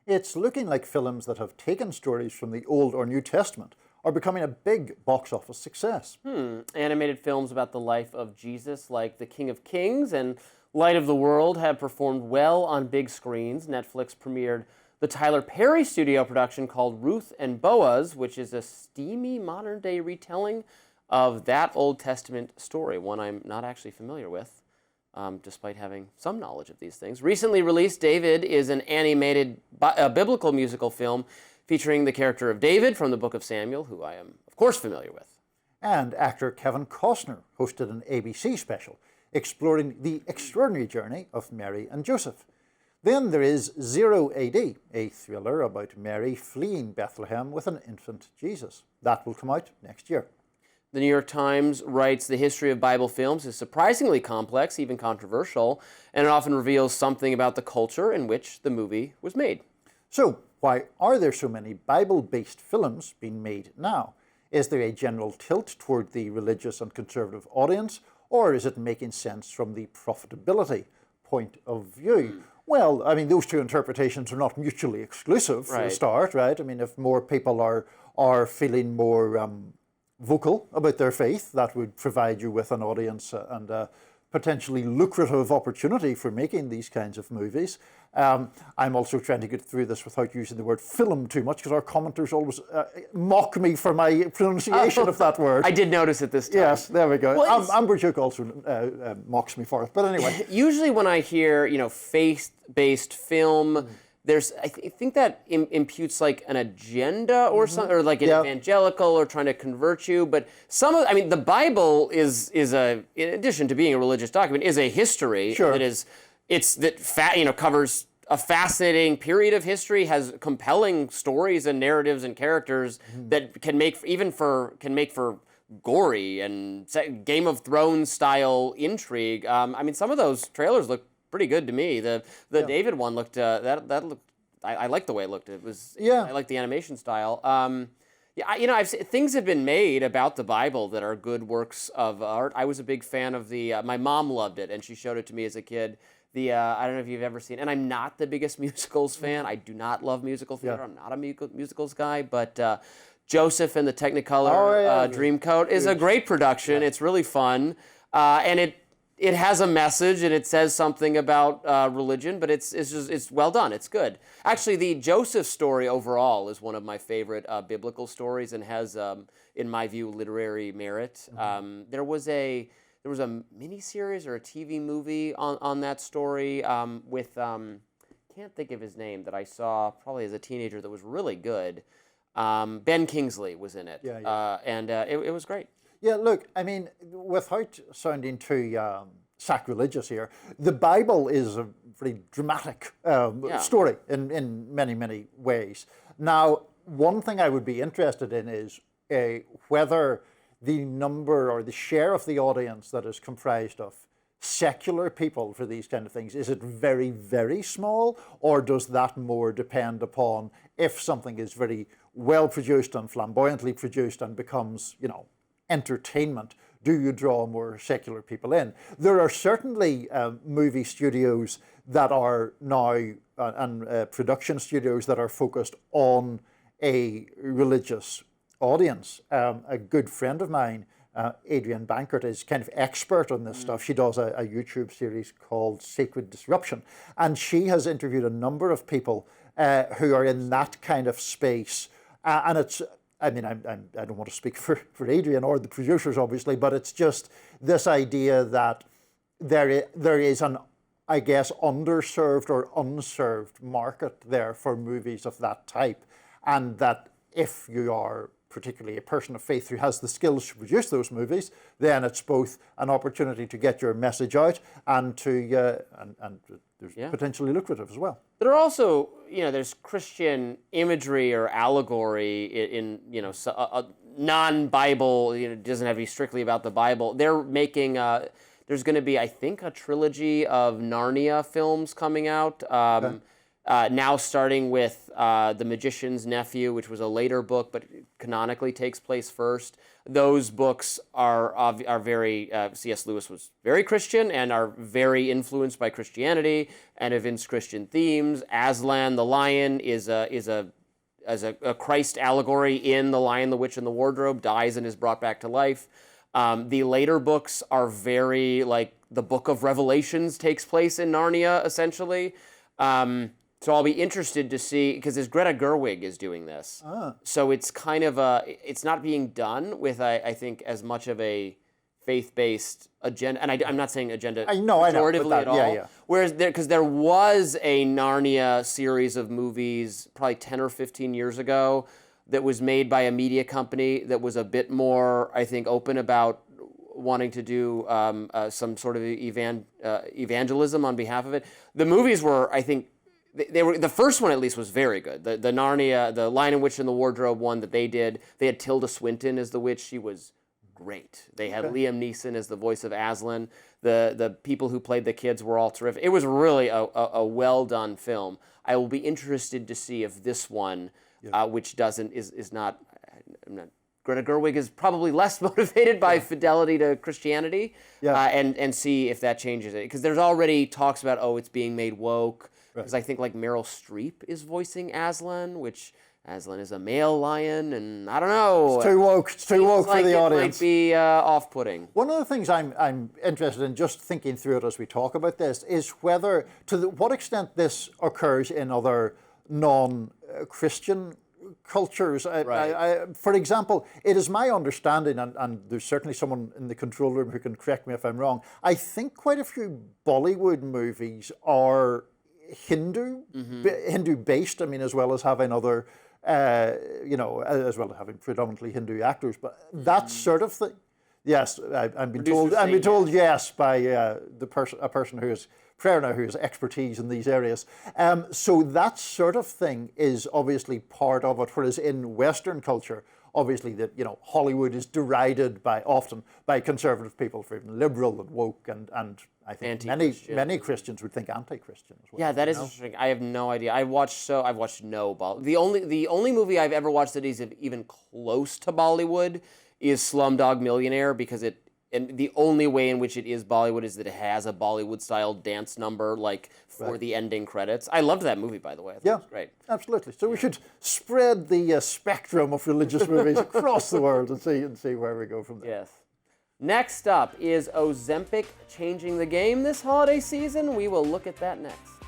It's looking like films that have taken stories from the Old or New Testament are becoming a big box office success. Animated films about the life of Jesus, like The King of Kings and Light of the World, have performed well on big screens. Netflix premiered the Tyler Perry studio production called Ruth and Boaz, which is a steamy modern-day retelling of that Old Testament story, one I'm not actually familiar with, despite having some knowledge of these things. Recently released, David is an animated biblical musical film featuring the character of David from the Book of Samuel, who I am, of course, familiar with. And actor Kevin Costner hosted an ABC special exploring the extraordinary journey of Mary and Joseph. Then there is Zero AD, a thriller about Mary fleeing Bethlehem with an infant Jesus. That will come out next year. The New York Times writes the history of Bible films is surprisingly complex, even controversial, and it often reveals something about the culture in which the movie was made. So, why are there so many Bible-based films being made now? Is there a general tilt toward the religious and conservative audience, or is it making sense from the profitability point of view? Well, I mean, those two interpretations are not mutually exclusive for a start, right? I mean, if more people are feeling more vocal about their faith, that would provide you with an audience and a potentially lucrative opportunity for making these kinds of movies. I'm also trying to get through this without using the word film too much, because our commenters always mock me for my pronunciation of that word. I did notice it this time. Yes, there we go. Well, Amber Duke also mocks me for it, but anyway. Usually when I hear, faith-based film, I think that imputes like an agenda or something, or like an evangelical or trying to convert you. But the Bible is in addition to being a religious document, is a history. Sure. Covers a fascinating period of history, has compelling stories and narratives and characters that can make for gory and Game of Thrones style intrigue. Some of those trailers look pretty good to me. The David one looked that looked. I liked the way it looked. I liked the animation style. Things have been made about the Bible that are good works of art. I was a big fan of my mom loved it, and she showed it to me as a kid. I don't know if you've ever seen, and I'm not the biggest musicals fan. I do not love musical theater. I'm not a musicals guy, but Joseph and the Technicolor Dreamcoat is a great production. It's really fun, and it has a message and it says something about religion, but it's well done. It's good. Actually, the Joseph story overall is one of my favorite biblical stories and has, in my view, literary merit. There was a miniseries or a TV movie on that story with can't think of his name, that I saw probably as a teenager, that was really good. Ben Kingsley was in it, and it was great. Yeah, look, without sounding too sacrilegious here, the Bible is a very dramatic story in many, many ways. Now, one thing I would be interested in is whether the number or the share of the audience that is comprised of secular people for these kind of things, is it very, very small, or does that more depend upon if something is very well produced and flamboyantly produced and becomes, entertainment, do you draw more secular people in? There are certainly movie studios that are now, and production studios that are focused on a religious audience. A good friend of mine, Adrienne Bankert, is kind of expert on this stuff. She does a YouTube series called Sacred Disruption, and she has interviewed a number of people who are in that kind of space, and it's, I don't want to speak for Adrienne or the producers, obviously, but it's just this idea that there is an, I guess, underserved or unserved market there for movies of that type, and that if you are particularly a person of faith who has the skills to produce those movies, then it's both an opportunity to get your message out and to and there's potentially lucrative as well. There are also, there's Christian imagery or allegory in non-Bible. It doesn't have to be strictly about the Bible. They're making. There's going to be, I think, a trilogy of Narnia films coming out. Now starting with The Magician's Nephew, which was a later book, but canonically takes place first. Those books are very, C.S. Lewis was very Christian and are very influenced by Christianity and evince Christian themes. Aslan the Lion is a Christ allegory in The Lion, the Witch, and the Wardrobe, dies and is brought back to life. The later books are very, like, the Book of Revelations takes place in Narnia, essentially. So I'll be interested to see, because there's Greta Gerwig is doing this. So it's kind of it's not being done with, I think, as much of a faith-based agenda. And I'm not saying agenda pejoratively at all. Yeah. Whereas because there was a Narnia series of movies probably 10 or 15 years ago that was made by a media company that was a bit more, I think, open about wanting to do some sort of evangelism on behalf of it. The movies were, I think, they were, the first one at least was very good. The Narnia, the Lion and Witch and the Wardrobe one that they did, they had Tilda Swinton as the witch. She was great. They had Liam Neeson as the voice of Aslan. The people who played the kids were all terrific. It was really a well done film. I will be interested to see if this one, which is not, Greta Gerwig is probably less motivated by fidelity to Christianity, and see if that changes it. Because there's already talks about, it's being made woke. Because I think like Meryl Streep is voicing Aslan, which Aslan is a male lion, and I don't know. It's too woke. It's too woke for the audience. It might be off-putting. One of the things I'm interested in, just thinking through it as we talk about this, is whether, what extent this occurs in other non-Christian cultures. For example, it is my understanding, and there's certainly someone in the control room who can correct me if I'm wrong, I think quite a few Bollywood movies are Hindu-based, I mean, as well as having other, as well as having predominantly Hindu actors, but that sort of thing. Yes, I'm being told yes by a person who is Prerna, who has expertise in these areas. So that sort of thing is obviously part of it, whereas in Western culture, obviously that Hollywood is derided often by conservative people for even liberal and woke, and I think many Christians would think anti-Christian as well. Yeah, that is interesting. I have no idea. I've watched no Bollywood. The only movie I've ever watched that is even close to Bollywood is Slumdog Millionaire, because and the only way in which it is Bollywood is that it has a Bollywood-style dance number, like, for the ending credits. I loved that movie, by the way. I thought it was great. Absolutely. So we should spread the spectrum of religious movies across the world and see where we go from there. Yes. Next up, is Ozempic changing the game this holiday season? We will look at that next.